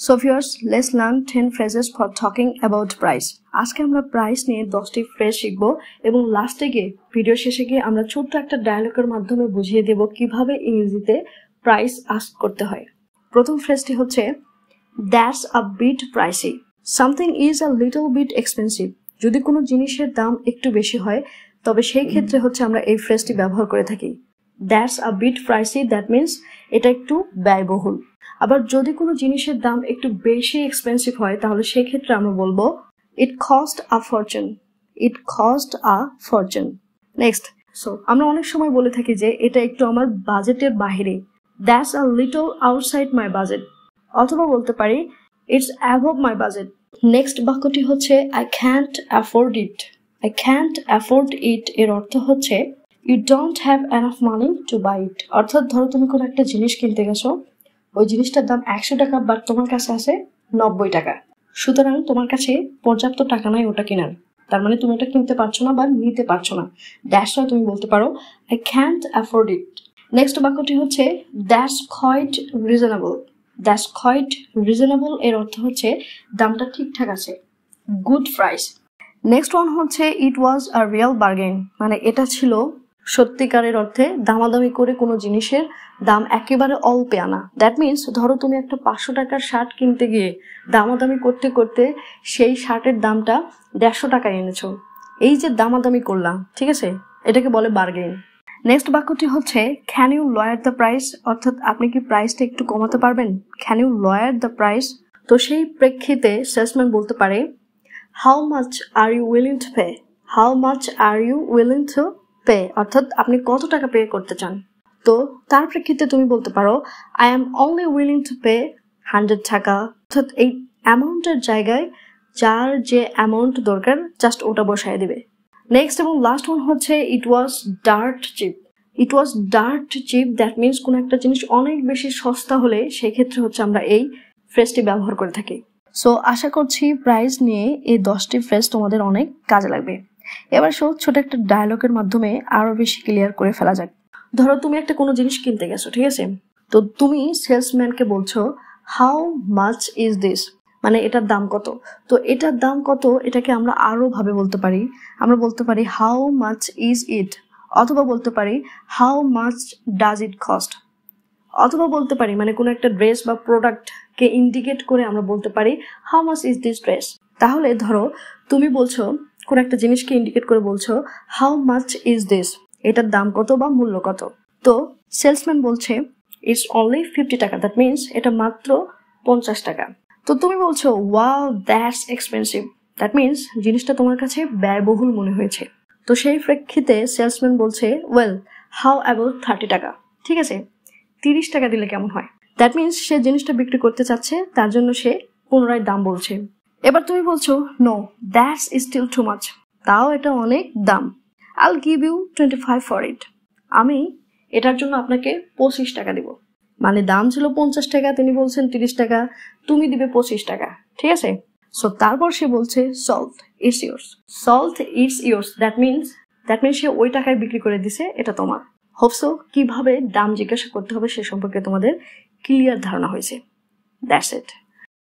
So viewers, let's learn 10 phrases for talking about price. আজকে আমরা price নিয়ে 10টি ফ্রেজ শিখব এবং লাস্টে গিয়ে ভিডিও শেষে গিয়ে আমরা ছোট্ট একটা ডায়ালগের মাধ্যমে বুঝিয়ে দেব কিভাবে ইংরেজিতে প্রাইস আস্ক করতে হয়। প্রথম ফ্রেজটি হচ্ছে That's a bit pricey. Something is a little bit expensive. যদি কোনো জিনিসের দাম একটু বেশি হয় তবে সেই ক্ষেত্রে হচ্ছে আমরা এই ফ্রেজটি ব্যবহার করে থাকি। That's a bit pricey, that means এটা একটু ব্যয়বহুল। আবার যদি কোনো জিনিসের দাম একটু বেশি এক্সপেন্সিভ হয় তাহলে সেই ক্ষেত্রে আমরা বলবো It cost a fortune. It cost a fortune. Next, so আমরা অনেক সময় বলে থাকি যে এটা একটু আমার বাজেটের বাইরে। That's a little outside my budget. অথবা বলতে পারি It's above my budget. Next বাক্যটি হচ্ছে I can't afford it. I can't afford it এর অর্থ হচ্ছে You don't have enough money to buy it. অর্থাৎ ধরো তুমি কোনো একটা জিনিস কিনতে গেছো, ওই জিনিসটার দাম 100 টাকা বাট তোমার কাছে আছে 90 টাকা। সুতরাং তোমার কাছে পর্যাপ্ত টাকা নাই ওটা কেনার, তার মানে তুমি এটা কিনতে পারছো না বা নিতে পারছো না। দ্যাটস ওয়াই তুমি বলতে পারো I can't afford it. Next বাক্যটি হচ্ছে That's quite reasonable. That's quite reasonable এর অর্থ হচ্ছে দামটা ঠিকঠাক আছে, গুড প্রাইস। নেক্সট ওয়ান হচ্ছে It was a real bargain. মানে এটা ছিল সত্যিকারের অর্থে দামাদামি করে কোনো জিনিসের দাম একেবারে অল্পে আনা। দ্যাট মিনস ধরো তুমি একটা 500 টাকার শার্ট কিনতে গিয়ে দামাদামি করতে করতে সেই শার্টের দামটা 150 টাকায় এনেছো। এই যে দামাদামি করলাম, ঠিক আছে, এটাকে বলে বার্গেন। নেক্সট বাক্যটি হচ্ছে can you lower the price, অর্থাৎ আপনি কি প্রাইসটা একটু কমাতে পারবেন? Can you lower the price. তো সেই প্রেক্ষিতে সেলসম্যান বলতে পারে how much are you willing to pay. How much are you willing to pay, অর্থাৎ আপনি কত টাকা পে করতে চান। তো তার প্রেক্ষিতে তুমি বলতে পারো I am only willing to pay 100 টাকা। অর্থাৎ এই অ্যামাউন্টের জায়গায় যার যে অ্যামাউন্ট দরকার জাস্ট ওটা বসায় দিবে। নেক্সট এবং লাস্ট ওয়ান হচ্ছে it was dirt cheap. It was dirt cheap, that means কোনো একটা জিনিস অনেক বেশি সস্তা হলে সেই ক্ষেত্রে হচ্ছে আমরা এই ফ্রেজটি ব্যবহার করে থাকি। সো আশা করছি প্রাইস নিয়ে এই 10টি ফ্রেজ তোমাদের অনেক কাজে লাগবে। এবার ছোট একটা ডায়লগের মাধ্যমে আরো বেশি ক্লিয়ার করে ফেলা যাক। ধরো তুমি একটা কোনো জিনিস কিনতে গেছো, ঠিক আছে, তো তুমি সেলসম্যানকে বলছো হাউ মাচ ইজ দিস, মানে এটার দাম কত। তো এটার দাম কত এটাকে আমরা আরো ভাবে বলতে পারি। আমরা বলতে পারি হাউ মাচ ইজ ইট, অথবা বলতে পারি how much does it cost, অথবা বলতে পারি মানে কোনো একটা ড্রেস বা প্রোডাক্টকে ইন্ডিকেট করে আমরা বলতে পারি how much is this dress. তাহলে ধরো তুমি বলছো কোন একটা জিনিসকে ইন্ডিকেট করে বলছো হাউ মাচ ইজ দিস, এটার দাম কত বা মূল্য কত। তো সেলসম্যান বলছে ইটস অনলি 50 টাকা, দ্যাট মিনস এটা মাত্র 50 টাকা। তো তুমি বলছো wow that's expensive, that means জিনিসটা তোমার কাছে ব্যয়বহুল মনে হয়েছে। তো সেই প্রেক্ষিতে সেলসম্যান বলছে ওয়েল হাউ অ্যাবাউট 30 টাকা, ঠিক আছে, 30 টাকা দিলে কেমন হয়। দ্যাট মিনস সে জিনিসটা বিক্রি করতে চাচ্ছে, তার জন্য সে পুনরায় দাম বলছে। এবার তুমি বলছো no that's still too much, তাও এটা অনেক দাম, I'll give you 25 for it. আমি এটার জন্য আপনাকে 25 টাকা দিব। মানে দাম ছিল 50 টাকা, তিনি বলছেন 30 টাকা, তুমি দিবে 25 টাকা, ঠিক আছে। সো তারপর সে বলছে salt it's yours. Salt it's yours, that means সে ওই টাকায় বিক্রি করে দিছে, এটা তোমার। হোপসো কিভাবে দাম জিজ্ঞাসা করতে হবে সে সম্পর্কে তোমাদের ক্লিয়ার ধারণা হয়েছে। That's it.